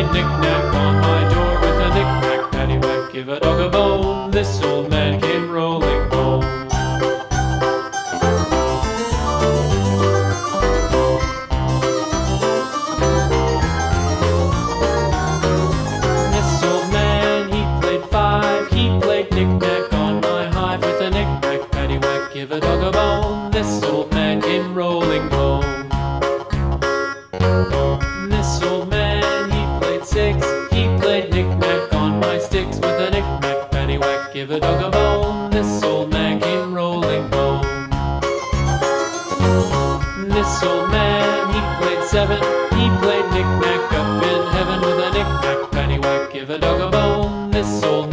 played knick-knack on my door with a knick-knack, paddywhack, give a dog a bone. This old man came rolling home. This old man, he played five, he played knick-knack on my hive with a knick-knack, paddywhack, give a dog a bone. This old man came rolling home. This old man, he played six, he played knick-knack on my sticks with a knick-knack, paddywhack, give a dog a bone. This old man came rolling home. This old man, he played seven, he played knick-knack up in heaven with a knick-knack, paddywhack, give a dog a bone. This old